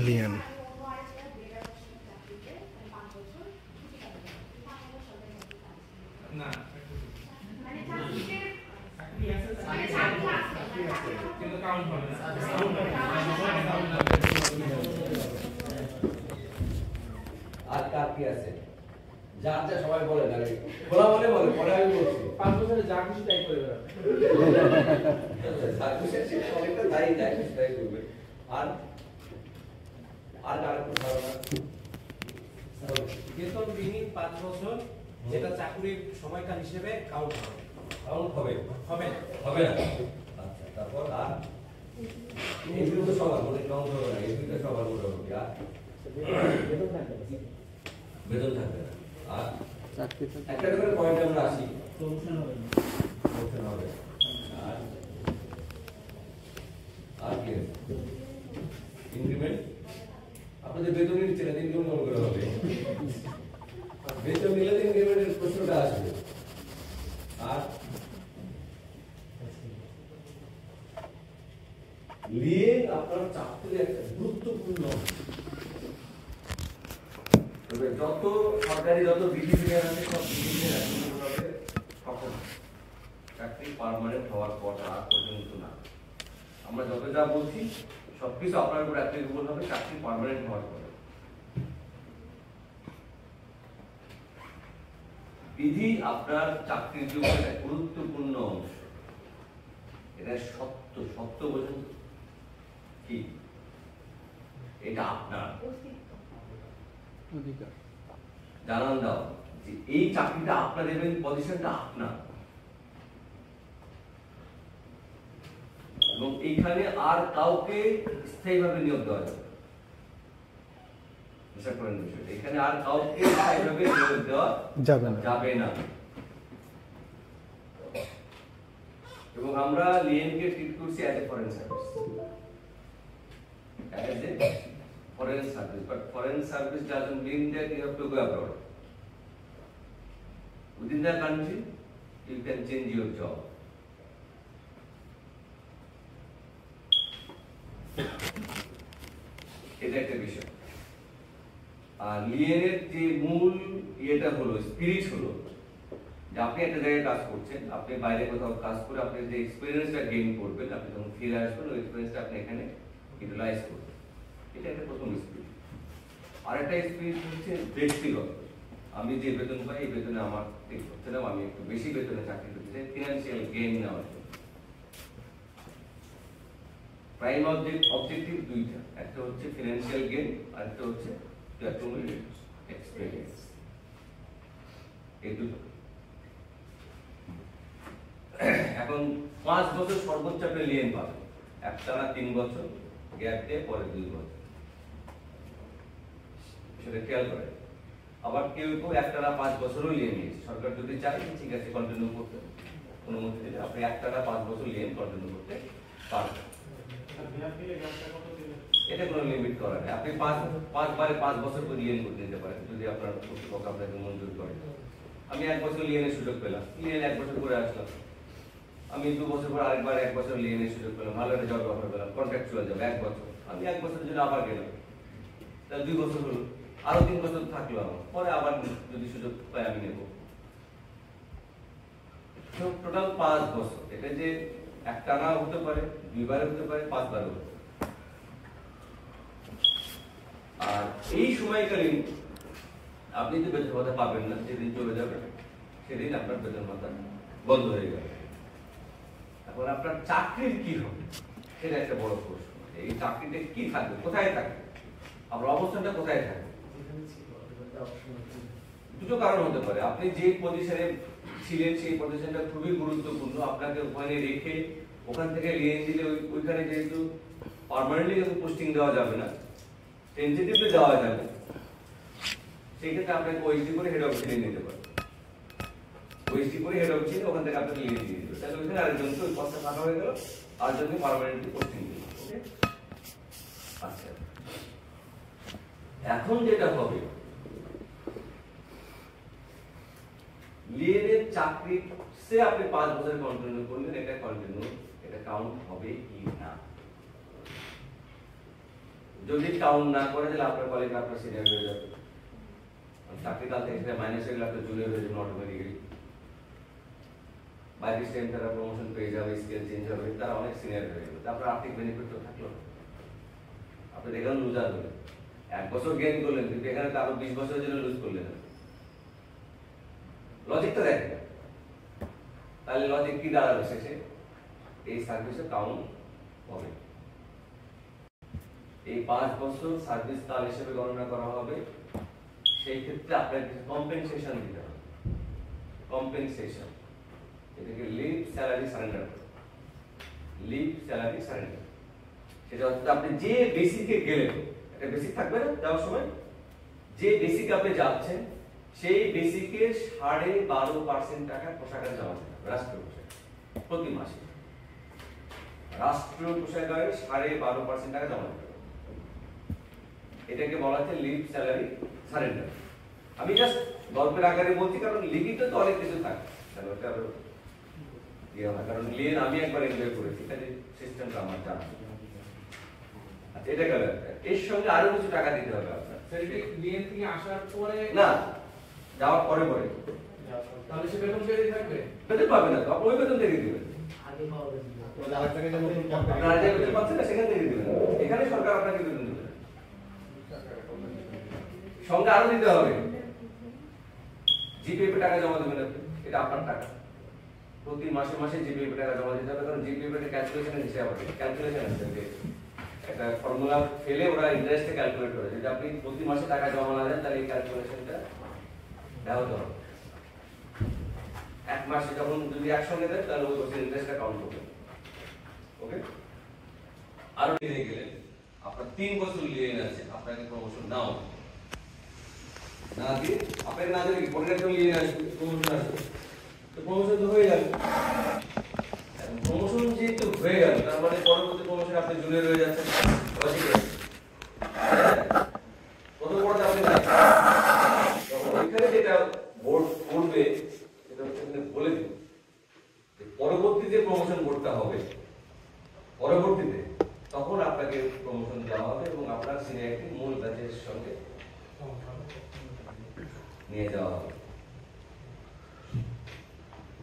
লিয়ান আর কার কি আছে যা যা সবাই বলে না বলা বলে বলে পরে আমি বলছি 5 বছরে যা খুশি তাই করে বেড়াবে যা খুশি সে অনেকটা তাই খুশি তাই করবে আর আর কার কোন ধারণা বেতনবিহীন 5 বছর যেটা চাকরির সময়কাল হিসেবে কাউন্ট হবে হবে না আচ্ছা তারপর আর এই দুটো সবার মনে কাউন্ট হবে না এই দুটো সবার মনে হবে আর বেতন থাকবে না আর একটা করে পয়েন্ট আমরা আসি প্রমোশন হবে আর কি ইনক্রিমেন্ট আপনাদের বেতন নিচ্ছে না ইনকাম মনে করা হবে বেতন নিলে ইনক্রিমেন্টের প্রশ্নটা আসবে আর নিয়ে আপনার চাকরির একটা গুরুত্বপূর্ণ যত সরকারি যত বিধি বিধান আছে সব বিধি বিধান কখন চাকরি পার্মানেন্ট হওয়ার পর আর পর্যন্ত না আমরা যত যা বলছি সবকিছু আপনার উপর অ্যাপ্লিকেবল হবে চাকরি পার্মানেন্ট হওয়ার পরে বিধি আপনার চাকরির জীবনের একটা গুরুত্বপূর্ণ অংশ এটা সত্য বোঝেন কি এটা আপনার অধিকার জানান দাও যে এই চাকরিটা আপনার দেবেন পজিশনটা আপনার এবং এইখানে আর কাউকে স্থায়ীভাবে নিয়োগ দেওয়া যাবে বিশ্বাস করেন বিষয়টা এখানে আর কাউকে স্থায়ীভাবে নিয়োগ দেওয়া যাবে না এবং আমরা লিএনকে ট্রিট করছি as a foreign service foreign service, but foreign service doesn't mean that you have to go abroad. Within the country, you can change your job. এটা একটা বিষয় আর লিয়েনের যে মূল ইয়েটা হলো স্পিরিট হলো যে আপনি একটা জায়গায় কাজ করছেন আপনি বাইরে কোথাও কাজ করে আপনি যে এক্সপিরিয়েন্সটা গেইন করবেন আপনি যখন ফিরে আসবেন ওই এক্সপিরিয়েন্সটা আপনি এখানে ইউটিলাইজ করবেন এটা একটা প্রথম স্পিরিট আর একটা স্পিরিট হচ্ছে ব্যক্তিগত আমি যে বেতন পাই এই বেতনে আমার ঠিক হচ্ছে না আমি একটু বেশি বেতনে চাকরি করতে চাই ফিনান্সিয়াল গেইন নেওয়ার জন্য প্রাইম অবজেক্টিভ দুইটা একটা হচ্ছে ফিনান্সিয়াল গেইন আর একটা হচ্ছে এক্সপেরিয়েন্স এই দুটো এখন 5 বছর সর্বোচ্চ আপনি লিয়েন পাবেন একটানা 3 বছর গ্যাপ দিয়ে পরে 2 বছর সেটা খেয়াল করে আবার কেউ একটানা 5 বছরও লিয়ে নিয়েছে সরকার যদি চায় ঠিক আছে কন্টিনিউ করতে অনুমতি দিলে আপনি একটানা 5 বছর লিয়েন কন্টিনিউ করতে পারবেন এটা কোনো লিমিট করা নেই আপনি 5 বছর করে লিয়েন করতে দিতে পারেন যদি আপনার কর্তৃপক্ষ আপনাকে মঞ্জুর করে আমি 1 বছর লিয়েনের সুযোগ পেলাম লিয়েন 1 বছর করে আসলাম আমি 2 বছর পর আরেকবার 1 বছর লিয়েনের সুযোগ পেলাম ভালো একটা জব অফার পেলাম কন্ট্রাকচুয়াল জব 1 বছর আমি 1 বছরের জন্য আবার গেলাম তাহলে 2 বছর হলো আরো 3 বছর থাকলো আমার পরে আবার যদি সুযোগ পাই আমি নেব টোটাল 5 বছর এটা যে একটানা হতে পারে 2 বার হতে পারে 5 বার হতে পারে আর এই সময়কালীন আপনি তো বেতন ভাতা পাবেন না যেদিন চলে যাবে সেদিন আপনার বেতন ভাতা বন্ধ হয়ে যাবে এখন আপনার চাকরির কি হবে সেটা একটা বড় প্রশ্ন এই চাকরিটা কি থাকবে কোথায় থাকবে আপনার অবস্থানটা কোথায় থাকবে দুটো কারণ হতে পারে আপনি যে পজিশনে ছিলেন সেই পজিশনটা খুবই গুরুত্বপূর্ণ আপনাকে ওখানে রেখে ওখান থেকে লিয়েন দিলে ওইখানে যেহেতু পার্মানেন্টলি পোস্টিং দেওয়া যাবে না টেন্টেটিভলি দেওয়া যাবে সেই ক্ষেত্রে আপনাকে ওএসডি করে হেড অফিসে নিতে পারেন ওএসডি করে হেড অফিসে ওখান থেকে আপনাকে লিয়ে দিয়ে দিবে তাহলে ওইখানে আরেকজনকে ওই পদটা ফাঁকা হয়ে গেল আরেকজনকে পার্মানেন্টলি পোস্টিং দিল ওকে আচ্ছা এখন যেটা হবে লিয়েনের চাকরি সে আপনি 5 বছর কন্টিনিউ করলেন এটা কন্টিনিউ এটা কাউন্ট হবে কি না যদি কাউন্ট না করে তাহলে আপনার কলিগ আপনার সিনিয়র হয়ে যাবে, চাকরিকাল থেকে সেটা মাইনাস হয়ে গেলে আপনার জুনিয়র হয়ে যাবে অটোমেটিক্যালি। বাইরে টাইম তারা প্রমোশন পেয়ে যাবে, স্কেল চেঞ্জ হবে, তারা অনেক সিনিয়র হয়ে যাবে, তারপর আর্থিক বেনিফিট তো থাকলো না, আপনি এখানে লুজার হলেন, 1 বছর গেইন করলেন কিন্তু এখানে তো আরো 20 বছরের জন্য লুজ করলেন। লজিকটা দেখেন, তাহলে লজিক কি দাঁড়াবে শেষে? এই সার্ভিসে কাউন্ট হবে, এই 5 বছর সার্ভিস কাল হিসেবে গণনা করা হবে। সেই ক্ষেত্রে আপনাকে কিছু কম্পেনসেশন দিতে হবে, কম্পেনসেশন, এটাকে leave salary surrender, leave salary surrender. সেটা হচ্ছে আপনি যে বেসিকে গেলেন, একটা বেসিক থাকবে না যাওয়ার সময়, যে বেসিকে আপনি যাচ্ছেন সেই বেসিকে 12.5% টাকা কোষাগারে জমা দিতে হবে, রাষ্ট্রীয় কোষাগারে প্রতি মাসে, রাষ্ট্রীয় কোষাগারে 12.5% টাকা জমা দিতে হবে। এটাকে বলা হচ্ছে লিভ স্যালারি সারেন্ডার। আমি জাস্ট গল্পের আকারে বলছি, কারণ লিখিত তো অনেক কিছু থাকে, কারণ লিয়েন আমি একবার এনজয় করেছি, কাজে সিস্টেমটা আমার জানা। আচ্ছা, এটা গেল। এর সঙ্গে আরো কিছু টাকা দিতে হবে আপনার। স্যার এটা লিয়েন থেকে আসার পরে না, যাওয়ার পরে পরে তাহলে সে বেতন পেয়ে থাকবে? বেতন পাবে না তো, আপনি ওই বেতন থেকে দিবেন। আগে পাওয়া যাবে ওই আরেক টাকা যেমন আপনারা যে বেতন পাচ্ছেন না সেখান থেকে দিবেন, এখানে সরকার আপনাকে বেতন দেবে, সঙ্গে আরো দিতে হবে। জিপিএফ টাকা জমা দেবেন আপনি, এটা আপনার টাকা, প্রতি মাসে মাসে জিপিএফ টাকা জমা দিতে হবে, কারণ জিপিএফ এর ক্যালকুলেশনের হিসাব আছে, ক্যালকুলেশন আছে, একটা ফর্মুলা ফেলে ওরা ইন্টারেস্টে ক্যালকুলেট করে, যদি আপনি প্রতি মাসে টাকা জমা না দেন তাহলে এই ক্যালকুলেশনটা ব্যাহত হবে। 1 মাসে যখন যদি একসঙ্গে দেন তাহলে ওই বছর ইন্টারেস্টটা কাউন্ট করবে। ওকে, আরো নিয়ে গেলেন আপনার 3 বছর লিয়েন আছে, আপনাকে প্রমোশন নাও না দিয়ে, আপনাকে না দিলে কি পরের একদম লিয়েন আসবে, প্রমোশন আসবে, তো প্রমোশন তো হয়ে যাবে। প্রমোশন যেহেতু হয়ে গেল, তার মানে পরবর্তী প্রমোশন আপনি জুনিয়র হয়ে যাচ্ছেন, লজিক আছে। কত বড় আপনি নাই, ওইখানে যেটা বোর্ড করবে সেটা হচ্ছে বলে দিন পরবর্তী যে প্রমোশন বোর্ডটা হবে পরবর্তীতে, তখন আপনাকে প্রমোশন দেওয়া হবে এবং আপনার সিনিয়রিটি মূল ব্যাচের সঙ্গে নিয়ে যাওয়া হবে।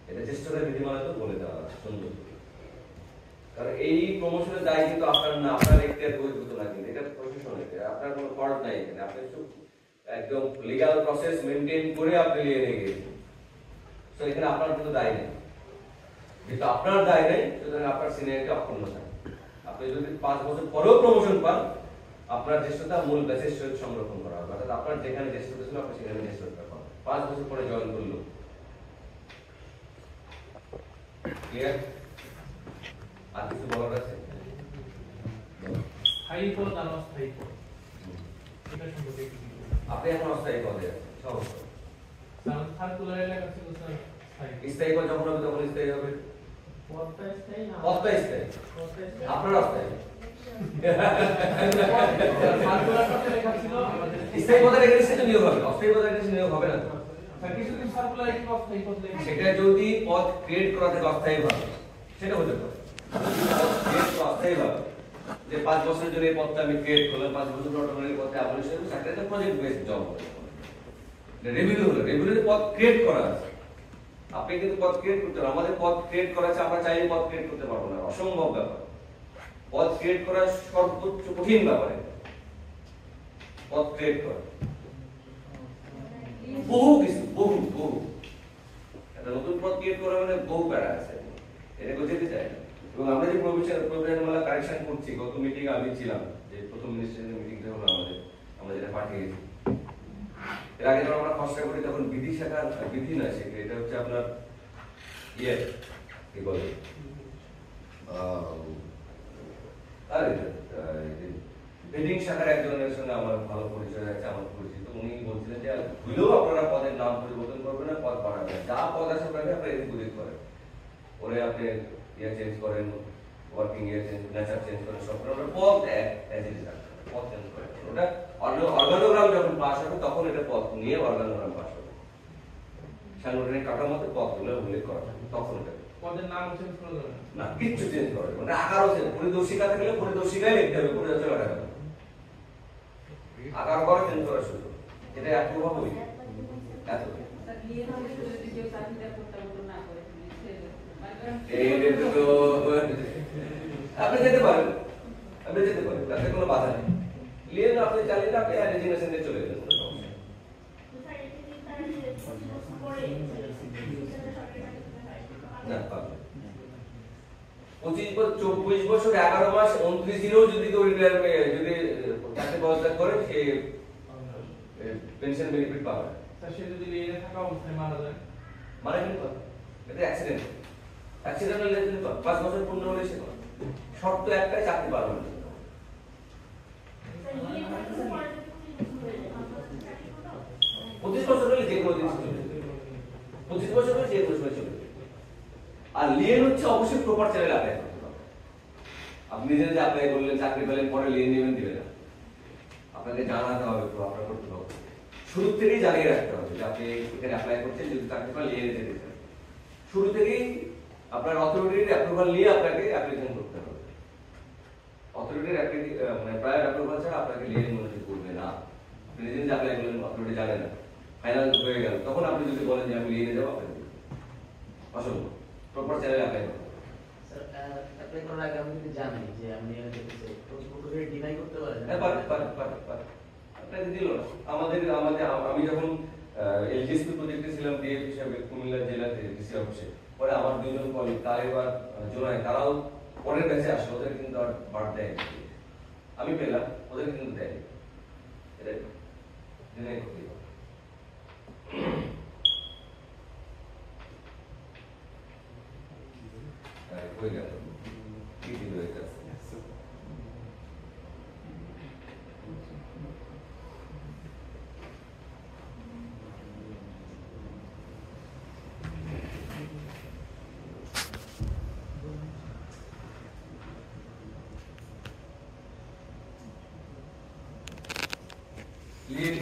এটা জ্যেষ্ঠদের বিধিমালা তো বলে দেওয়া আছে সুন্দর, কারণ এই প্রমোশনের দায় কিন্তু আপনার না, আপনার এখতিয়ার বহির্ভূত না, কিন্তু এটা প্রশাসনের, আপনার কোনো ফল্ট নাই এখানে, আপনি একদম লিগ্যাল প্রসেস মেইনটেইন করে আপনি নিয়ে গিয়েছেন, তো এখানে আপনার কোনো দায় নেই। যেহেতু আপনার দায় নেই, সুতরাং আপনার সিনিয়রিটি অক্ষুণ্ণ থাকে। আপনি যদি 5 বছর পরেও প্রমোশন পান, আপনার জ্যেষ্ঠতা মূল ব্যাচের সহিত সংরক্ষণ করা হবে, অর্থাৎ আপনার যেখানে জ্যেষ্ঠতা ছিল আপনি সেখানে জ্যেষ্ঠতা পাবেন। 5 বছর পরে জয়েন করলো, ক্লিয়ার? আর কিছু বলার আছে? স্থায়ী পদ আর অস্থায়ী পদ, এটা সম্পর্কে কি বলবেন? আপনি এখন অস্থায়ী পদে আছেন, সহজ। কারণ সার্কুলারে লেখা ছিল স্যার স্থায়ী। স্থায়ী পদ যখন হবে তখন স্থায়ী হবে, পদটা স্থায়ী না পদটা স্থায়ী, আপনার অস্থায়ী। সার্কুলারটাতে লেখা ছিল আমাদের স্থায়ী পদের এগেইনস্টে নিয়োগ হবে, অস্থায়ী পদের এগেইনস্টে নিয়োগ হবে না। স্যার কিছুদিন সার্কুলারে কি অস্থায়ী পদ লেখা সেটা যদি পদ ক্রিয়েট করা থেকে অস্থায়ী ভাবে সেটা হতে পারে, ক্রিয়েট করা অস্থায়ী ভাবে, যে 5 বছরের জন্য এই পদটা আমি ক্রিয়েট করলাম, 5 বছর পর অটোমেটিক পদটা অ্যাবলিশ হবে, সেটা প্রজেক্ট বেসড জব হবে। রেভিনিউ হলো, রেভিনিউতে পদ ক্রিয়েট করা আছে, আপনি কিন্তু পদ ক্রিয়েট করতে পারেন, আমাদের পদ ক্রিয়েট করা আছে, আমরা চাইলে পদ ক্রিয়েট করতে পারবো না, অসম্ভব ব্যাপার। পদ ক্রিয়েট করা সর্বোচ্চ কঠিন ব্যাপার, পদ ক্রিয়েট করা বহু কিছু, বহু বহু একটা নতুন পদ ক্রিয়েট করা মানে বহু প্যারা আছে, এটা কেউ যেতে চায় না। এবং আমরা যে প্রভিশনাল কারেকশন করছি, গত মিটিং আমি ছিলাম, যে প্রথম মিনিস্ট্রির মিটিংটা হলো আমাদের, আমরা যেটা পাঠিয়েছি, এর আগে যখন আমরা খসড়া করি তখন বিধি শাখার, বিধি না সেটা, এটা হচ্ছে আপনার ইয়ে কি বলে বিডিং শাখার একজনের সঙ্গে আমার ভালো পরিচয় আছে, আমার পরিচিত, উনি বলছিলেন যে ভুলেও আপনারা পদের নাম পরিবর্তন করবেন না, পদ বাড়াবেন না, যা পদ আছে আপনাকে আপনারা এদিক করেন, ওরে আপনি ইয়ে চেঞ্জ করেন, ওয়ার্কিং ইয়ে চেঞ্জ, নেচার চেঞ্জ করেন, সব করেন, পদ পদ চেঞ্জ করেন, ওটা অর্গানোগ্রাম যখন পাস হবে তখন এটা পদ নিয়ে অর্গানোগ্রাম পাস হবে, সাংগঠনিক কাঠামোতে পদগুলো উল্লেখ করা হবে, তখন এটা পদের নাম চেঞ্জ করে দেবেন না, কিচ্ছু চেঞ্জ করে মানে আকারও চেঞ্জ, পরিদর্শিকা থাকলে পরিদর্শিকাই লিখতে হবে, পরিদর্শিকা লেখা যাবে 11 বার চেঞ্জ করার সুযোগ, এটা অ্যাপ্রুভ হবে এত আপনি যেতে পারেন, তাতে কোনো বাধা নেই। লিয়ে আপনি চালিয়ে আপনি রেজিগনেশন দিয়ে চলে গেলেন, না পাবেন। 24 বছর 11 মাস 29 দিনেও যদি কেউ যদি চাকরি পদত্যাগ করে সে পেনশন বেনিফিট পাবে। সে যদি লিয়ে থাকা অবস্থায় মারা যায়, মারা গেলে পাবে, এটা অ্যাক্সিডেন্ট হলে 5 বছর পূর্ণ হলে সে পাবে। শর্ত একটাই, চাকরি পারবেন। 25 বছর হলে যে কোনো দিন চলে যাবে, 25 বছর হলে যে কোনো সময় চলে যাবে। আর লিয়েন হচ্ছে অবশ্যই প্রপার চ্যানেল অ্যাপ্লাই করতে হবে। আপনি নিজে যে অ্যাপ্লাই করলেন, চাকরি পেলেন, পরে লিয়েন নেবেন দিবেন না, আপনাকে জানাতে হবে, আপনার করতে হবে, শুরু থেকেই জানিয়ে রাখতে হবে যে আপনি এখানে অ্যাপ্লাই করছেন, যদি চাকরি পান লিয়েনে যেতে চান। শুরু থেকেই আপনার অথরিটির অ্যাপ্রুভাল নিয়ে আপনাকে অ্যাপ্লিকেশন করতে হবে। অথরিটির মানে প্রায়র অ্যাপ্রুভাল ছাড়া আপনাকে লিয়েন মনিটর করবে না। আপনি নিজে যে অ্যাপ্লাই করলেন, অথরিটি জানে না, ফাইনাল হয়ে গেল, তখন আপনি যদি বলেন যে আমি লিয়েনে যাবো, আপনাকে অসম্ভব। প্রপার চ্যানেলে অ্যাপ্লাই করতে হবে। স্যার অ্যাপ্লাই করার আগে আমি যদি জানি যে আমি লিয়েনে যেতে চাই, প্রতিপক্ষকে ডিনাই করতে পারে? হ্যাঁ, পারে। আপনাকে দিল না। আমি যখন এলজিএসপি প্রজেক্টে ছিলাম ডিএফ হিসাবে কুমিল্লা জেলাতে ডিসি অফিসে, পরে আমার দুজন কলিগ তালেব আর জোনাই, তারাও পরের ব্যাচে আসলো, ওদের কিন্তু আর বাদ দেয়, আমি পেলাম, ওদের কিন্তু দেয়নি। এটা ডিনাই করতে হবে। হয়ে গেল, কি দিল এটা?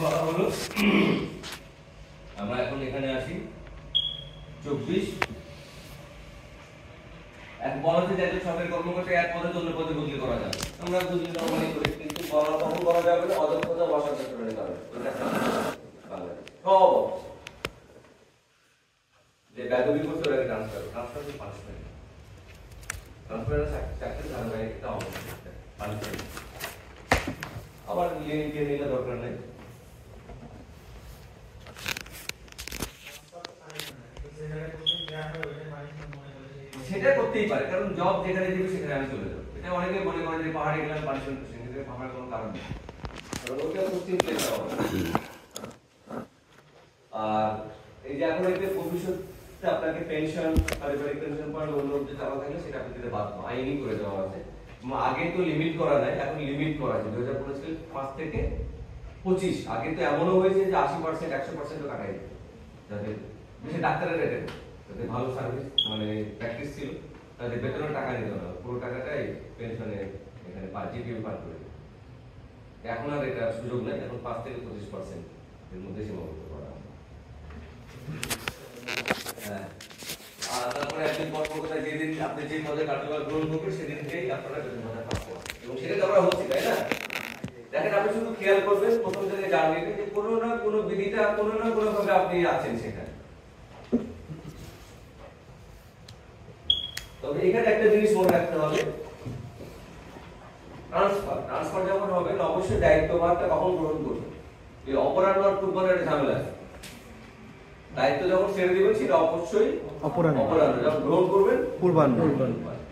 বলা হলো, আমরা এখন এখানে আসি 24। এক বলা হচ্ছে যে সরকারি কর্মকর্তা এক পদে অন্য পদে বদলি করা যাবে, আমরা বদলি নরমালি করি, কিন্তু কখন করা যাবে না, অদক্ষতা বা অসচেতনতার কারণে। সব যে বেদবি করতে ওরা ট্রান্সফার পানিশমেন্ট, চাকরি ধারাবাহিকতা পানিশমেন্ট। আবার লিয়ে নিলে দরকার নেই, সেটা করতেই পারে, কারণ জব যেখানে দিবে সেখানে আমি চলে যাবো। এটা অনেকে মনে করে যে পাহাড়ে গেলাম পানিশমেন্ট করছি, কিন্তু পাহাড়ের কোনো কারণ নেই, কারণ ওটা পশ্চিম প্লেস হবে। আর এই যে এখন এতে ভবিষ্যতে আপনাকে পেনশন, পারিবারিক পেনশন পাওয়ার অন্য যে চাওয়া থাকলে সেটা আপনি দিতে বাধ্য, আইনি করে দেওয়া আছে। আগে তো লিমিট করা নাই, এখন লিমিট করা আছে 2015 সালে 5 থেকে 25। আগে তো এমনও হয়েছে যে 80%, 100% কাটাই দিত, যাদের বেশি ডাক্তারের রেটে, যাদের ভালো সার্ভিস মানে প্র্যাকটিস ছিল, তাদের বেতনের টাকা নিত না, পুরো টাকাটাই পেনশনে এখানে জিপিএফ পার করে দিত। এখন আর এটা সুযোগ নেই, এখন 5 থেকে 25% এর মধ্যে সীমাবদ্ধ করা আছে। হ্যাঁ, আর তারপরে একদিন পর কলকাতায় যেদিন আপনি যে পদে কার্যকর গ্রহণ করবেন সেদিন থেকেই আপনারা বেতন ভাতা পাবেন, এবং সেটা তো আমরা হচ্ছে, তাই না? দেখেন, আপনি শুধু খেয়াল করবেন প্রথম থেকে জানবেন যে কোনো না কোনো বিধিটা কোনো না কোনো ভাবে আপনি আছেন সেখানে। তবে এখানে একটা জিনিস মনে রাখতে হবে, ট্রান্সফার যখন হবে অবশ্যই দায়িত্বভারটা কখন গ্রহণ করবেন। এই অপরাহ্ন আর পূর্বাহ্নের ঝামেলা আছে, দায়িত্ব যখন ছেড়ে দিবেন সেটা অবশ্যই অপরাহ্ন, যখন গ্রহণ করবেন পূর্বাহ্ন।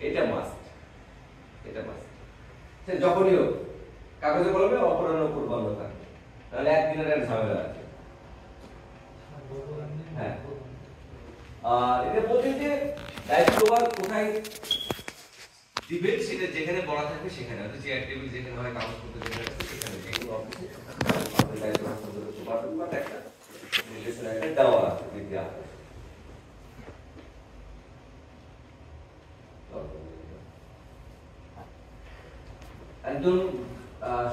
এটা মাস্ট, সে যখনই হোক কাগজে কলমে অপরাহ্ন পূর্বাহ্ন থাকে, তাহলে একদিনের একটা ঝামেলা আছে। হ্যাঁ, আর এটা বলতে যে দায়িত্বভার কোথায় দিবেন সেটা যেখানে বলা থাকবে সেখানে, হয়তো চেয়ার টেবিল যেখানে হয়, কাগজপত্র যেখানে আছে সেখানে, যেগুলো অফিসে আপনার দায়িত্বভার সম্পর্কে পারবেন বা একটা নির্দেশনা একটা দেওয়া আছে, বিধি আছে। একজন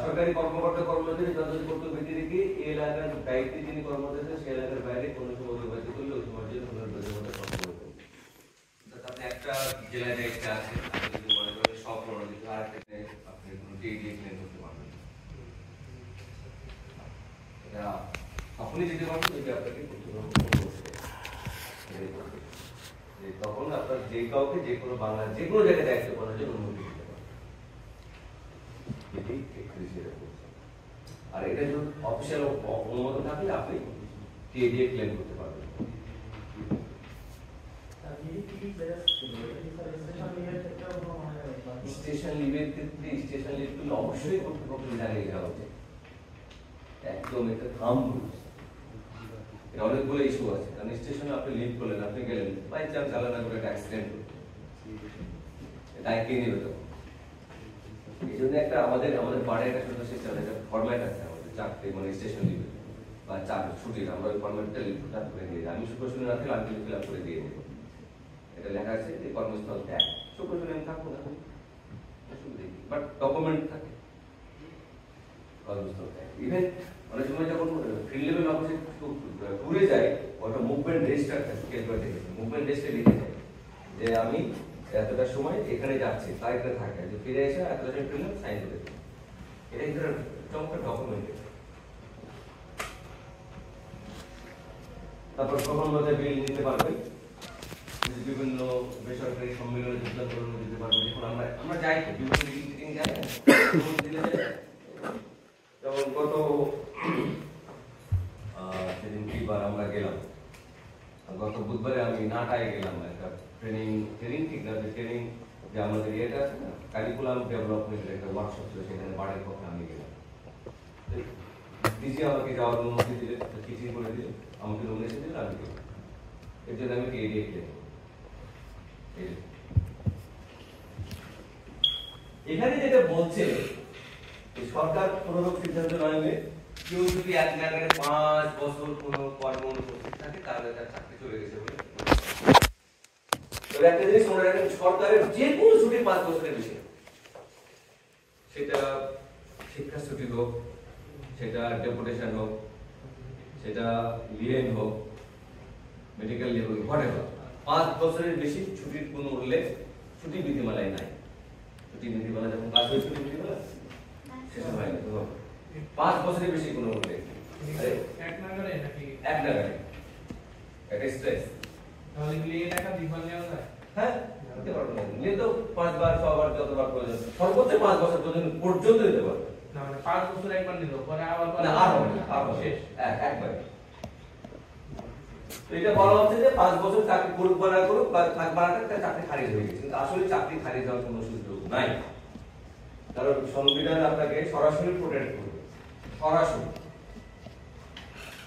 সরকারি কর্মকর্তা কর্মচারী যথাযথ কর্তব্য রেখে এই এলাকার দায়িত্বে যিনি কর্মরত আছেন সেই এলাকার বাইরে কোনো সময় অতিবাহিত করলে ওই সময় পুনর্বাসনের আপনি একটা জেলায় দায়িত্বে আছেন, আপনি যদি মনে করেন সব দিতে আর একটা আপনি কোনো ডে দিয়ে ক্লেম করতে পারবেন। আপনি যেতে পারবেন যদি আপনাকে তখন আপনার যে কাউকে যে কোনো বাংলা যে কোনো জায়গায় দায়িত্ব করার জন্য অনুমতি দিতে পারেন। এটাই 31 আর এটা যদি অফিসিয়াল অনুমোদন থাকলে আপনি টিএ দিয়ে ক্লেম করতে পারবেন। স্টেশন লিভের ক্ষেত্রে স্টেশন লিভগুলো অবশ্যই কর্তৃপক্ষকে জানিয়ে দেওয়া উচিত। একদম একটা থাম্ব অনেকগুলো ইস্যু আছে, কারণ স্টেশনে আপনি লিভ করলেন, আপনি গেলেন বাই চান্স চালানা করে একটা অ্যাক্সিডেন্ট দায় কে নেবে তখন? এই জন্য একটা আমাদের পাড়ায় একটা ছোট সিস্টেম একটা ফরম্যাট আছে আমাদের চাকরি মানে স্টেশন লিভে বা চাকরি ছুটির আমরা ওই ফরম্যাটটা লিভ করে দিয়ে দিই। আমি শুক্র শনি রাখলে আমি ফিল আপ করে দিয়ে দেবো। এটা লেখা আছে যে কর্মস্থল ত্যাগ, শুক্র শনি আমি থাকবো না বাট ডকুমেন্ট থাকে কর্মস্থল ত্যাগ। ইভেন অনেক সময় যখন ফিল্ড লেভেল অফিসে টুরে যায় ওটা মুভমেন্ট রেজিস্টার থাকে, কেউ দেখেছে মুভমেন্ট রেজিস্টারে লিখে যায় যে আমি এতটার সময় এখানে যাচ্ছি, তারিখটা থাকে যে ফিরে এসে এতটা সময় ফিরলাম সাইন করে দিই। এটা কিন্তু চমৎকার ডকুমেন্ট। তারপর প্রবন্ধে বিল নিতে পারবে, বিভিন্ন বেসরকারি সম্মেলনে যোগদান করে দিতে পারবে। যখন আমরা যাই তো বিভিন্ন মিটিং যাই যেমন গত সেদিন কিবার আমরা গেলাম, গত বুধবারে আমি নাটায় গেলাম একটা ট্রেনিং ঠিক না, ট্রেনিং যে আমাদের ইয়েটা আছে না কারিকুলাম ডেভেলপমেন্টের একটা ওয়ার্কশপ ছিল, সেখানে বাড়ির পক্ষে আমি গেলাম। ডিজি আমাকে যাওয়ার অনুমতি দিলে, চিঠি করে দিলে, আমাকে নোমিনেশন দিলে আমি গেলাম। এর জন্য আমি এড়িয়ে গেলাম। এখানে যেটা বলছে সরকার কোনোরকম সিদ্ধান্ত নয়, কেউ যদি এক জায়গায় 5 বছর কোনো কর্ম অনুপস্থিত থাকে তাহলে তার চাকরি চলে গেছে বলে। তবে একটা জিনিস মনে রাখবেন, সরকারের যে কোনো ছুটি 5 বছরের বেশি, সেটা শিক্ষা ছুটি হোক, সেটা ডেপুটেশন হোক, সেটা লিয়েন হোক, মেডিকেল লিভ হোক, হোয়াটএভার, 5 বছরের বেশি ছুটির কোনো উল্লেখ ছুটি বিধিমালায় নাই। ছুটি বিধিমালা যখন কাজ হয়েছে বিধিমালা সেসব হয় না, 5 বছরের বেশি কোনো উল্লেখ এক নাগারে নাকি এক নাগারে এটা স্ট্রেস। তাহলে লিয়ে টাকা বিমান নেওয়া যায়? হ্যাঁ দিতে পারবো না, নিয়ে তো 5 বার 6 বার যতবার প্রয়োজন, সর্বোচ্চ 5 বছর পর্যন্ত দিতে পারবে না, মানে 5 বছর একবার নিল পরে আবার না, আর শেষ একবার। তো এটা বলা হচ্ছে যে 5 বছর চাকরি করুক বা না করুক বা থাক বা না থাক তার চাকরি খারিজ হয়ে গেছে, কিন্তু আসলে চাকরি খারিজ হওয়ার কোনো সুযোগ নাই, কারণ সংবিধান আপনাকে সরাসরি প্রোটেক্ট করবে। সরাসরি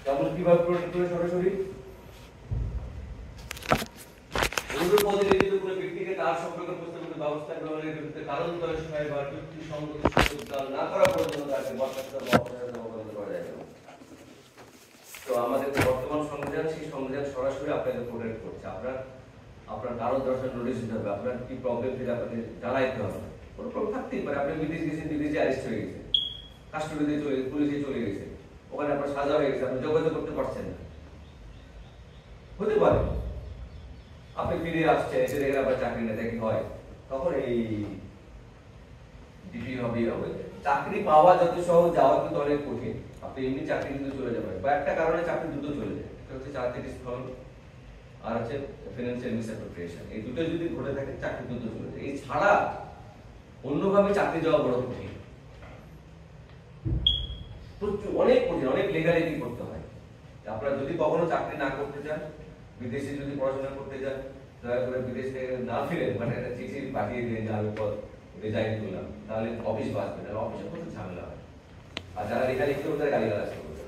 যেমন কিভাবে প্রোটেক্ট করে? সরাসরি পদে নিয়োজিত কোনো ব্যক্তিকে তার সম্পর্কে প্রস্তাবিত ব্যবস্থা গ্রহণের বিরুদ্ধে কারণ দর্শায় বা যুক্তিসঙ্গত সুযোগ না করা পর্যন্ত তাকে বরখাস্ত বা অপসারণ করা যায় না। তো আমাদের বর্তমান সংবিধান, সেই সংবিধান সরাসরি আপনাকে প্রোটেক্ট করছে। আপনার কারণ দর্শন নোটিশ দিতে হবে, আপনার কি প্রবলেম সেটা আপনাকে জানাইতে হবে। কোনো প্রবলেম থাকতেই পারে, আপনি বিদেশ গেছেন, বিদেশে অ্যারেস্ট হয়ে গেছে, কাস্টডিতে চলে গেছে, পুলিশে চলে গেছে, ওখানে আপনার সাজা হয়ে গেছে, আপনি যোগাযোগ করতে পারছেন না, হতে পারে আপনি ফিরে আসছেন, এসে দেখেন আপনার চাকরি না দেখি হয়, তখন এই ডিপি হবে। চাকরি পাওয়া যত সহজ, যাওয়া কিন্তু অনেক কঠিন। আপনি এমনি চাকরি কিন্তু চলে যাবেন, কয়েকটা কারণে চাকরি দ্রুত চলে যায়। একটা হচ্ছে চাকরির স্থল, আর হচ্ছে ফিনান্সিয়াল মিসঅ্যাপ্রোপ্রিয়েশন। এই দুটো যদি ঘটে থাকে চাকরি দ্রুত চলে যায়। এই ছাড়া অন্যভাবে চাকরি যাওয়া বড় কঠিন, অনেক কঠিন, অনেক লেগালিটি করতে হয়। আপনারা যদি কখনো চাকরি না করতে চান, বিদেশে যদি পড়াশোনা করতে চান, দয়া করে বিদেশ থেকে না ফিরে মানে একটা চিঠি পাঠিয়ে দিন যে আমি রিজাইন করলাম, তাহলে অফিস বাঁচবে না, অফিসে প্রচুর ঝামেলা হয়। আর যারা লেখালেখি করবে তারা গালিগালাজ করবে,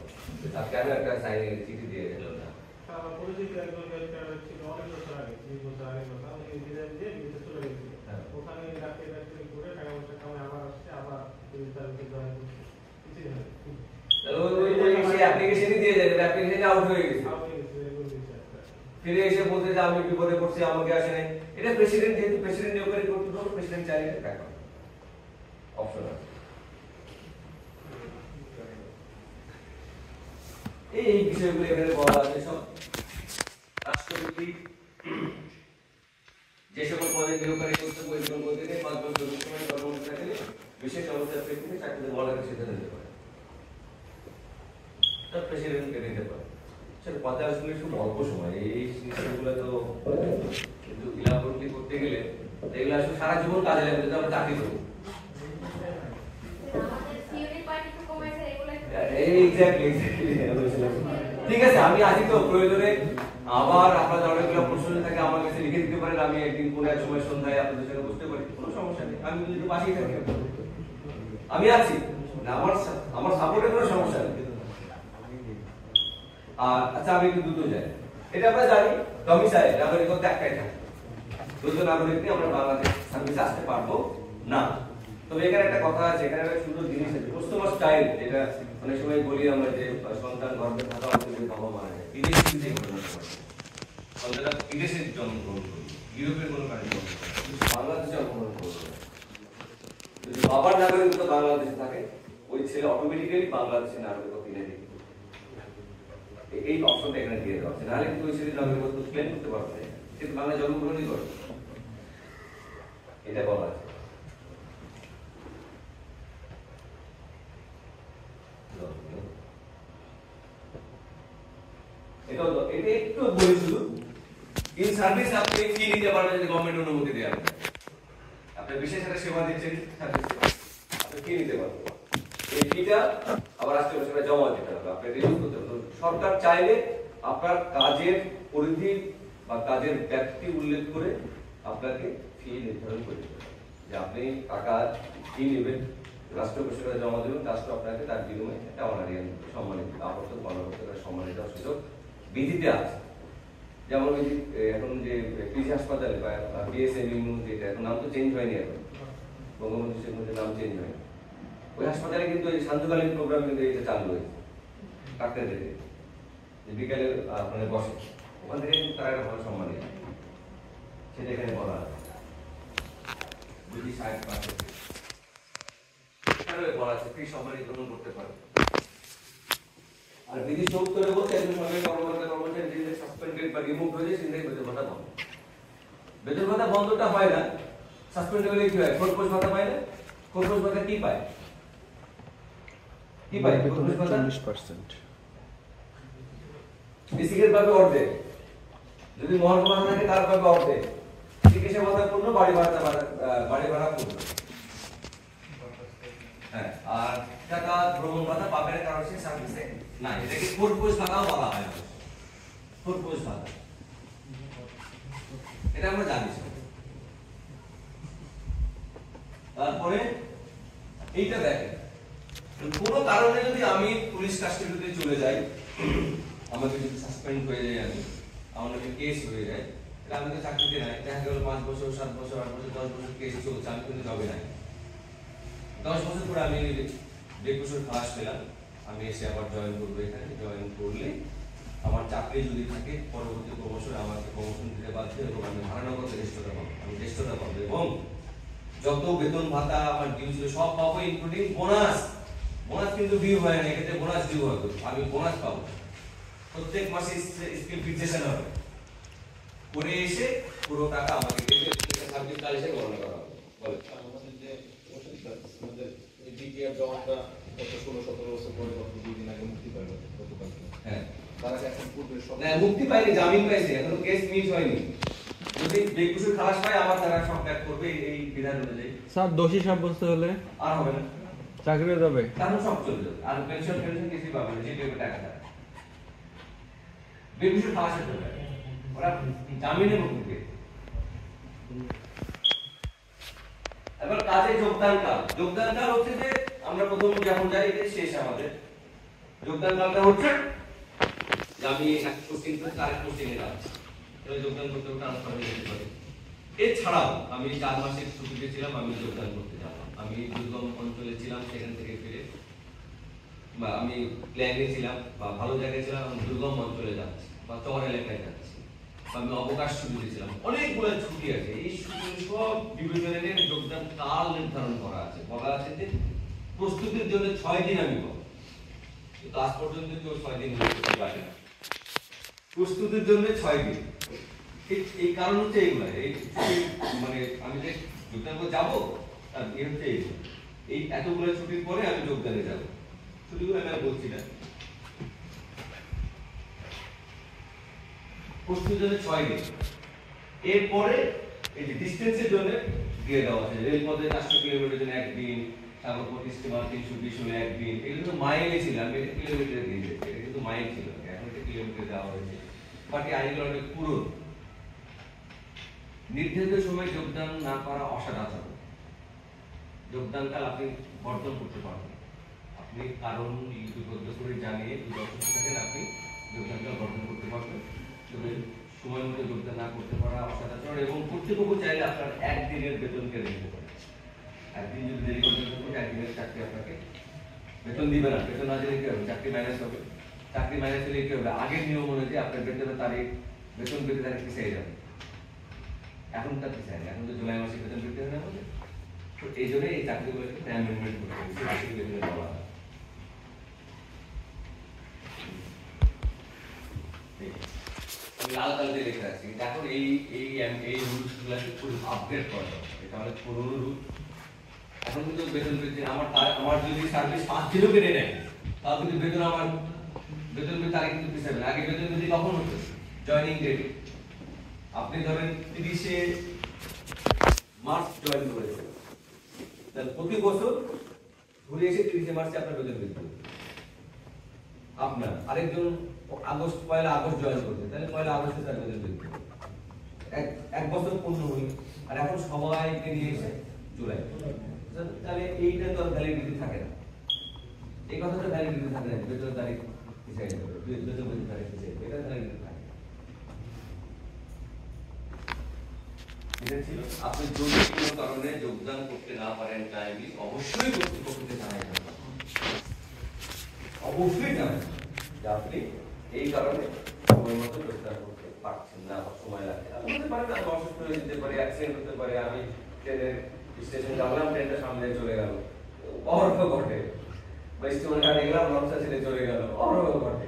আর কেন একটা সাইন চিঠি দিয়ে দিল না। আমার পরিচিত একজন ক্যারেক্টার ছিল অনেক বছর আগে, 20 বছর আগে কথা, উনি বিদেশ দিয়ে বিদেশে চলে গেছিল। ওখানে চাকরি করে টাকা পয়সা কামাই আবার আসছে, আবার সার্ভিসে জয়েন করছে, কিছুই হয় ওই অ্যাপ্লিকেশনই দিয়ে যায়, অ্যাপ্লিকেশন আউট হয়ে গেছে, ফিরে এসে বলতে যে আমি বিপদে পড়ছি, আমাকে আসে নাই। এটা প্রেসিডেন্ট, যেহেতু প্রেসিডেন্ট নিয়োগকারী কর্তৃপক্ষ, প্রেসিডেন্ট চাইলে টাকা অপশন আছে। এই বিষয়গুলো এখানে বলা আছে সব। রাষ্ট্রপতি যে সকল পদে নিয়োগকারী কর্তৃপক্ষ এগুলো বলতে গেলে 5 বছর সময় কর্মরত থাকলে বিশেষ অবস্থার প্রেক্ষিতে চাকরিতে বলার সিদ্ধান্ত নিতে পারে। সব প্রেসিডেন্টকে দিতে পারে। সেটা কথা আসলে খুব অল্প সময়, এই জিনিসগুলো তো কিন্তু ইলাবোরেটলি করতে গেলে এগুলো আসলে সারা জীবন কাজে লাগবে, যদি আমরা চাকরি করি। ঠিক আছে, আমি আছি তো, প্রয়োজনে আবার আপনাদের অনেকগুলো প্রশ্ন থাকে আমার কাছে লিখে দিতে পারেন, আমি একদিন কোনো এক সময় সন্ধ্যায় আপনাদের সঙ্গে বসতে পারি, কোনো সমস্যা নেই। আমি যদি বাসেই থাকি আমি আছি, আমার সাপোর্টের কোনো সমস্যা নেই। আর আচ্ছা, আমি একটু দ্রুত যাই। এটা আমরা জানি ডমিসাইল নাগরিকত্ব একটাই থাকে, দ্বৈত নাগরিক নিয়ে আমরা বাংলাদেশ সার্ভিসে আসতে পারবো না। তবে এখানে একটা কথা আছে, এখানে একটা সুন্দর জিনিস আছে, কাস্টমার স্টাইল, যেটা অনেক সময় বলি আমরা যে সন্তান গর্ভে থাকা অবস্থায় বাবা মারা যায়, বিদেশে সন্তানরা বিদেশে জন্মগ্রহণ করবে, ইউরোপের কোনো কারণে বাংলাদেশে জন্মগ্রহণ করবে, যদি বাবার নাগরিকত্ব বাংলাদেশে থাকে ওই ছেলে অটোমেটিক্যালি বাংলাদেশের নাগরিকত্ব কিনে দিবে। এই অপশনটা এখানে দিয়ে দেওয়া আছে, নাহলে কিন্তু ওই ছেলের নাগরিকত্ব ক্লেম করতে পারবে না, কিন্তু বাংলায় জন্মগ্রহণই করে, এটা বলা আছে। এটা একটু বলি শুধু, ইন সার্ভিস আপনি কি নিতে পারবেন যদি গভর্নমেন্ট অনুমতি দেয়, আপনি বিশেষ একটা সেবা দিচ্ছেন সার্ভিসে, আপনি কি নিতে পারবেন, এই ফিটা আবার রাষ্ট্রীয় সেবা জমা দিতে হবে, আপনি রিলিজ করতে হবে। সরকার চাইলে আপনার কাজের পরিধি বা কাজের ব্যাপ্তি উল্লেখ করে আপনাকে ফি নির্ধারণ করে দিতে হবে, যে আপনি টাকা কি নেবেন, রাষ্ট্রীয় সেবা জমা দেবেন, রাষ্ট্র আপনাকে তার বিনিময়ে একটা অনারিয়ান সম্মানিত আবর্তক গণভোক্তার সম্মানিত দেওয়ার সুযোগ বিধিতে আছে। যেমন ওই এখন যে পিজি হাসপাতালে বা বিএসএমইউ, যেটা এখন নাম তো চেঞ্জ হয়নি, এখন বঙ্গবন্ধু শেখ মুজিবের নাম চেঞ্জ হয়নি, ওই হাসপাতালে কিন্তু এই সান্ধ্যকালীন প্রোগ্রাম কিন্তু এটা চালু হয়েছে, ডাক্তারদের বিকালে মানে বসে, ওখান থেকে কিন্তু তারা একটা ভালো সম্মান নেই, সেটা এখানে বলা আছে। যদি 60% বলা আছে ফ্রি সম্মানিত গ্রহণ করতে পারে। আর বিধি সৌত্তরে বলতে একজন সরকারি কর্মকর্তা কর্মচারী যিনি সাসপেন্ডেড বা রিমুভ হয়ে যায়, তিনি বেতন ভাতা বন্ধ। বেতন ভাতা বন্ধটা হয় না, সাসপেন্ড হলে কি হয়, খোরপোশ ভাতা পায় না। খোরপোশ ভাতা কি পায়, কি পায় খোরপোশ ভাতা? 40%। বেসিকের পাবে অর্ধেক, যদি মহকুমা থাকে তার পাবে অর্ধেক, চিকিৎসা ভাতা পূর্ণ, বাড়ি ভাড়া পূর্ণ। হ্যাঁ, আর টাকা ভ্রমণ ভাতা পাবে না, কারণ সে সার্ভিসে না, এটাকে খোরপোশ ভাতাও বলা হয়, খোরপোশ ভাতা, এটা আমরা জানি। তারপরে এইটা দেখেন, কোনো কারণে যদি আমি পুলিশ কাস্টডিতে চলে যাই, আমাকে যদি সাসপেন্ড হয়ে যায়, আমার নাকি কেস হয়ে যায়, তাহলে আমি তো চাকরিতে নাই, দেখা গেল 5 বছর 7 বছর 8 বছর 10 বছর কেস চলছে, আমি কিন্তু জবে নাই। 10 বছর পরে আমি বেকসুর ক্লাস পেলাম, আমি এসে আবার জয়েন করবো, এখানে জয়েন করলে আমার চাকরি যদি থাকে পরবর্তী প্রমোশনে আমাকে প্রমোশন দিতে বাধ্য, এবং আমি ধারণাগত জ্যেষ্ঠতা পাবো, আমি জ্যেষ্ঠতা পাবো, এবং যত বেতন ভাতা আমার ডিউ ছিল সব পাবো, ইনক্লুডিং বোনাস। বোনাস কিন্তু ডিউ হয় না, এক্ষেত্রে বোনাস ডিউ হবে, আমি বোনাস পাবো, প্রত্যেক মাসে স্কিল ফিক্সেশন হবে, করে এসে পুরো টাকা আমাকে সার্ভিস কাল এসে গণনা করা হবে। বলে আমাদের যে আমাদের এই ডিপিআর জমাটা গত 16-17 বছর পরে গত 2 দিন আগে মুক্তি পাইল গতকাল। হ্যাঁ, তারা এখন পূর্বে সব না মুক্তি পাইনি, জামিন পাইছে, এখনো কেস মিট হয়নি। যদি বেকুসুর খালাস পায় আবার তারা সব ব্যাক করবে এই বিধান অনুযায়ী। স্যার দোষী সাব্যস্ত হলে আর হবে না, চাকরি যাবে, তাহলে সব চলে যাবে, আর পেনশন কিছুই পাবে না, যে পেবে টাকা দেয় বেকুসুর খালাসের জন্য ওরা জামিনে মুক্তি পেয়ে। এবার কাজে যোগদান কাল হচ্ছে যে আমরা প্রথম যখন যাই এটা শেষ, আমাদের যোগদান কালটা হচ্ছে যে আমি এক পোস্টিং থেকে আরেক পোস্টিং এ যাচ্ছি, তাহলে যোগদান করতে ট্রান্সফার হয়ে যেতে পারে। এছাড়াও আমি 4 মাসের ছুটিতে ছিলাম, আমি যোগদান করতে যাব, আমি দুর্গম অঞ্চলে ছিলাম, সেখান থেকে ফিরে বা আমি প্ল্যানে ছিলাম বা ভালো জায়গায় ছিলাম, আমি দুর্গম অঞ্চলে যাচ্ছি বা চর এলাকায় যাচ্ছি, আমি অবকাশ ছুটিতে ছিলাম, অনেকগুলো ছুটি আছে। এই ছুটি সব বিবেচনা নিয়ে যোগদান কাল নির্ধারণ করা আছে, বলা আছে যে প্রস্তুতির জন্য 6 দিন আমি পাবো, কিন্তু আজ পর্যন্ত কেউ 6 দিন করতে পারে না। প্রস্তুতির জন্য 6 দিন, এই কারণ হচ্ছে এইগুলা, এই মানে আমি যে যোগদান করে যাবো তার হচ্ছে এই এতগুলো ছুটির পরে আমি যোগদানে যাবো, ছুটিগুলো আমি বলছি না। প্রস্তুতির জন্য 6 দিন। এরপরে এই যে ডিসটেন্সের জন্য দিয়ে দেওয়া আছে রেলপথে 400 কিলোমিটার জন্য 1 দিন, সাগরপথ স্টিমার 320 হলে 1 দিন। এগুলো তো মাইলে ছিল, আমি এটা কিলোমিটারে দিয়ে দিয়েছি, এটা কিন্তু মাইল ছিল, এখন এটা কিলোমিটারে দেওয়া হয়েছে। বাকি আইনগুলো অনেক পুরো। নির্ধারিত সময় যোগদান না করা অসদাচরণ। যোগদানকাল আপনি বর্জন করতে পারবেন, আপনি কারণ লিপিবদ্ধ করে জানিয়ে যদি অসুস্থ থাকেন আপনি যোগদানকাল বর্জন করতে পারবেন। তবে সময় মতো যোগদান না করতে পারা অসদাচরণ। এবং কর্তৃপক্ষ চাইলে আপনার 1 দিনের বেতন কেড়ে নিতে পারে। 1 দিন যদি দেরি করতে থাকেন 1 দিনের চাকরি আপনাকে বেতন দিবে না। বেতন না দিলে কি হবে? চাকরি মাইনাস হবে। চাকরি মাইনাস হলে কি হবে? আগের নিয়ম অনুযায়ী আপনার বেতনের তারিখ, বেতন বৃদ্ধি তারিখ পিছিয়ে যাবে। এখন তার পিছিয়ে যায়, এখন তো জুলাই মাসে বেতন বৃদ্ধি হয় না বলে। তো এই জন্য এই চাকরিগুলোকে অ্যামেন্ডমেন্ট করতে হবে, বেশি বেতনে বলা হয়। লাল কালিতে লেখা আছে, কিন্তু এখন এই রুলসগুলোকে পুরো আপডেট করা হবে। এটা আমাদের পুরনো রুল। এখন কিন্তু বেতন বৃদ্ধি আমার যদি সার্ভিস 5 দিনও কেটে নেয় তাও কিন্তু বেতন বৃদ্ধির তারিখ কিন্তু পিছিয়ে যাবে। আগে বেতন বৃদ্ধি কখন হতো? Joining date. আপনি ধরেন 30শে মার্চ জয়েন করেছেন, তাহলে প্রতি বছর ঘুরে এসে 30শে মার্চে আপনার বেতন বৃদ্ধি হবে। আপনার আরেকজন পয়লা আগস্ট জয়েন করছে, তাহলে পয়লা আগস্টে তার বেতন বৃদ্ধি হবে। এক বছর পূর্ণ হইল, আর এখন সবাইকে নিয়ে এসে জুলাই, তাহলে এইটা তো ভ্যালিডিটি থাকে না। এই কথাটা ভ্যালিডিটি থাকে না, বেতন তারিখ পিছিয়ে যাবে, বেতন বৃদ্ধি তারিখ পিছিয়ে যাবে, এটা ভ্যালিডিটি থাকে। এটা ছিল, আপনি যদি কোনো কারণে যোগদান করতে না পারেন টাইমলি, অবশ্যই কর্তৃপক্ষকে জানাবেন, অবশ্যই জানাবেন যে আপনি এই কারণে সময় মতো যোগদান করতে পারছেন না বা সময় লাগছে। আপনি বলতে পারেন আমি অসুস্থ হয়ে যেতে পারি, অ্যাক্সিডেন্ট হতে পারে, আমি ট্রেনের স্টেশন যাবলাম, ট্রেনটা সামনে চলে গেল, অহরহ ঘটে, বা স্টেশন ঘাটে গেলাম, লঞ্চটা ছেড়ে চলে গেল, অহরহ ঘটে।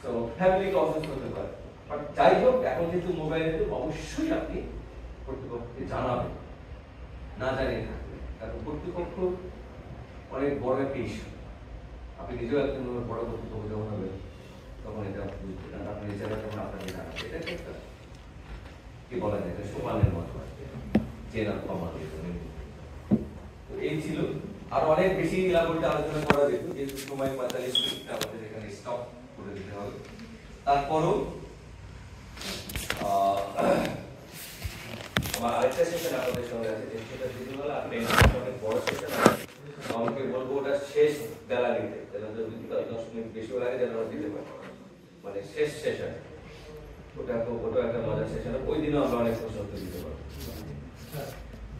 তো ফ্যামিলিকে অসুস্থ হতে পারে। বাট যাই হোক, এখন কিন্তু মোবাইলে অবশ্যই আপনি কর্তৃপক্ষকে জানাবেন, না জানিয়ে থাকবেন। কারণ কর্তৃপক্ষ অনেক বড় একটা ইস্যু। আপনি নিজেও একজন বড় কর্তৃপক্ষ যখন হবেন তখন এটা বুঝতে পারেন, আপনি নিজেরা তখন আপনাকে জানাবেন। এটা একটা কি বলা যায়, সোপানের মতো চেনা কমা। তো এই ছিল, আর অনেক বেশি বলতে আলোচনা করা যেত, যেহেতু সময় 45 মিনিট আমাদের এখানে স্টপ করে দিতে হবে। তারপরও আমার আরেকটা সেশন আপনাদের সঙ্গে আছে, সেটা যদি বলে আপনি অনেক বড় সেশন আছে, আমাকে বলবো ওটা শেষ বেলা নিতে, যেন 10 মিনিট বেশি লাগে যেন আমরা দিতে পারি, মানে শেষ সেশন। ওটা একটা মজার সেশন, ওই দিনও আমরা অনেক প্রশ্ন উত্তর দিতে পারবো।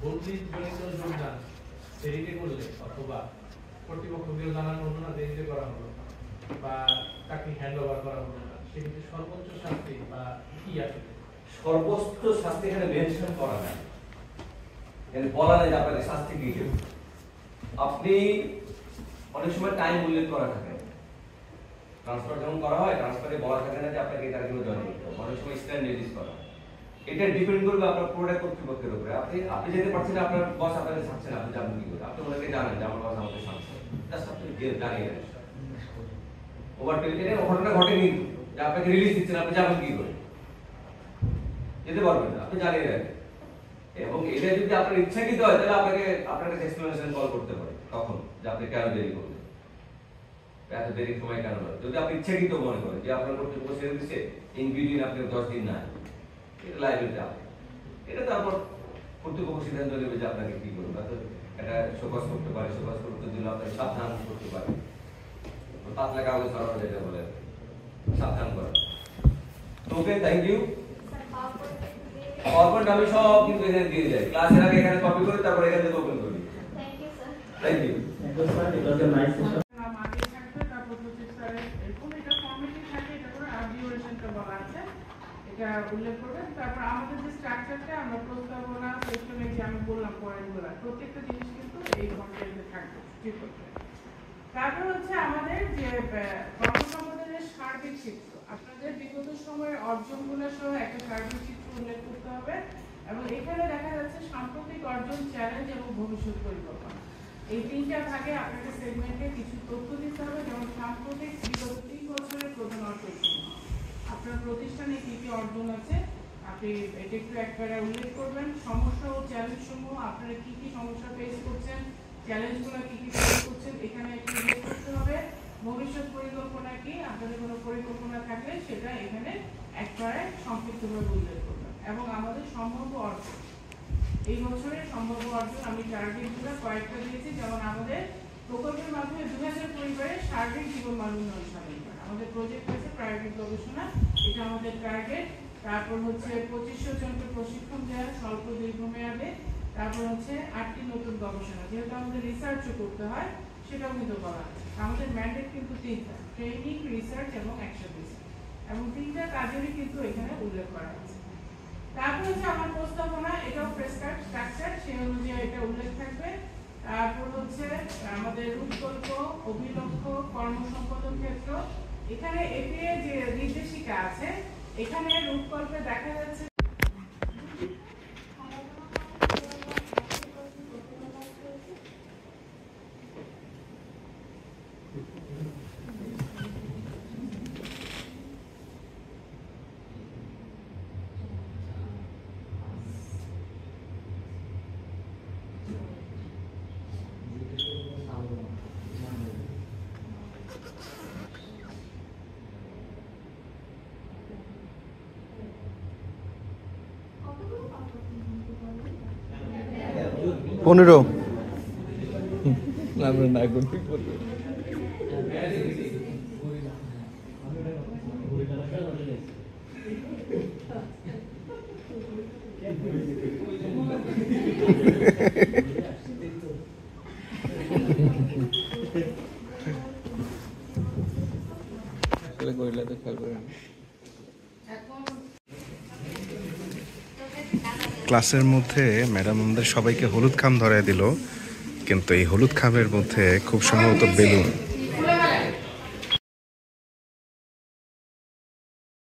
ভর্তির জনিত যোগদান দেরিতে করলে অথবা কর্তৃপক্ষকে জানানো হলো না, দেরিতে করা হলো, বা চাকরি হ্যান্ড ওভার করা হলো না, সেক্ষেত্রে সর্বোচ্চ শাস্তি বা কি আছে? সর্বোচ্চ শাস্তি এখানে মেনশন করা নাই, এখানে বলা নাই যে আপনাকে শাস্তি কি দেবে। আপনি অনেক সময় টাইম উল্লেখ করা থাকে, ট্রান্সফার যখন করা হয় ট্রান্সফারে বলা থাকে না যে আপনাকে এই তারিখে জয়েন করতে হবে, অনেক সময় স্ট্যান্ড রিলিজ করা। এটা ডিপেন্ড করবে আপনার পুরোটা কর্তৃপক্ষের উপরে। আপনি যেতে পারছেন, আপনার বস আপনাকে ছাড়ছেন, আপনি যাবেন কি করে? আপনি ওনাকে জানেন যে আমার বস আমাকে ছাড়ছে, জাস্ট আপনি জানিয়ে দেন। ওভার টেলিটে ঘটনা ঘটেনি যে আপনাকে রিলিজ দিচ্ছেন, আপনি যাবেন কি করে? যেতে পারবেন না, আপনি জানিয়ে দেন। এবং এটা যদি আপনার ইচ্ছাকৃত হয় তাহলে আপনার কাছে এক্সপ্লেনেশন কল করতে পারে তখন, যে আপনি কেন দেরি করলেন, এত দেরি সময় কেন হয়। যদি আপনি ইচ্ছাকৃত মনে করেন যে আপনার কর্তৃপক্ষ ছেড়ে দিচ্ছে, ইন বিটুইন আপনি 10 দিন না, এটা লাইবিলিটি আপনি, এটা তারপর কর্তৃপক্ষ সিদ্ধান্ত নেবে যে আপনাকে কি করবে। এটা শোকজ করতে পারে, শোকজ করতে দিলে আপনাকে সাবধান করতে পারে, পাতলা কাগজ ধরানো যেটা বলে সাবধান করা। ওকে, থ্যাংক ইউ। পাওয়ারপয়েন্ট আমি সব কিন্তু এখানে দিয়ে যাই, ক্লাসের আগে এখানে কপি করি, তারপর এখানে থেকে ওপেন করি। Thank you. এটা উল্লেখ করবেন। তারপর আমাদের যে স্ট্রাকচারটা, আমরা প্রস্তাবনা, সেকশনে যে আমি বললাম পয়েন্টগুলো, প্রত্যেকটা জিনিস কিন্তু এই কন্টেন্টে থাকবে। ঠিক আছে। তারপর হচ্ছে আমাদের যে কর্মসম্পাদনের সার্বিক চিত্র, আপনাদের বিগত সময়ের অর্জনগুলো সহ একটা সার্বিক চিত্র উল্লেখ করতে হবে। এবং এখানে দেখা যাচ্ছে সাম্প্রতিক অর্জন, চ্যালেঞ্জ এবং ভবিষ্যৎ পরিকল্পনা, এই 3টা ভাগে আপনাকে সেগমেন্টে কিছু তথ্য দিতে হবে। যেমন সাম্প্রতিক বিগত 3 বছরের প্রধান অর্জন, আপনার প্রতিষ্ঠানে কি কি আপনি এটা একটু একবারে উল্লেখ করবেন, সমস্যা ও চ্যালেঞ্জ সমূহ, আপনারা কি কি সমস্যা ফেস করছেন, চ্যালেঞ্জগুলো কি কি ফেস করছেন এখানে একটু উল্লেখ করতে হবে। ভবিষ্যৎ পরিকল্পনা কি, আপনাদের কোনো পরিকল্পনা থাকলে সেটা এখানে একবারে সংক্ষিপ্তভাবে উল্লেখ করবেন। এবং আমাদের সম্ভাব্য অর্জন, এই বছরের সম্ভাব্য অর্জন আমি টার্গেটগুলো কয়েকটা দিয়েছি, যেমন আমাদের প্রকল্পের মাধ্যমে 2000 পরিবারের সার্বিক জীবন মান উন্নয়ন সাধন করা, আমাদের প্রজেক্ট আছে প্রায়োরিটি গবেষণা, এটা আমাদের টার্গেট। তারপর হচ্ছে 2500 জনকে প্রশিক্ষণ দেওয়া স্বল্প দীর্ঘমেয়াদে। তারপর হচ্ছে 8টি নতুন গবেষণা, যেহেতু আমাদের রিসার্চও করতে হয় সেটাও কিন্তু করা আছে। আমাদের ম্যান্ডেট কিন্তু 3টা, ট্রেনিং, রিসার্চ এবং অ্যাকশন রিসার্চ, এবং 3টা কাজেরই কিন্তু এখানে উল্লেখ করা আছে। তারপর হচ্ছে আমার প্রস্তাবনা, এটাও প্রেসক্রাইব স্ট্রাকচার, সেই অনুযায়ী এটা উল্লেখ থাকবে। তারপর হচ্ছে আমাদের রূপকল্প, অভিলক্ষ্য, কর্মসম্পাদন ক্ষেত্র, এখানে এপিএ যে নির্দেশিকা আছে, এখানে রূপকল্পে দেখা যাচ্ছে পনেরো আমরা না করতে পারবো। কইলে তো খেয়াল করে ক্লাসের মধ্যে ম্যাডাম আমাদের সবাইকে হলুদ খাম ধরায় দিল, কিন্তু এই হলুদ খামের মধ্যে খুব সম্ভবত বেলুন।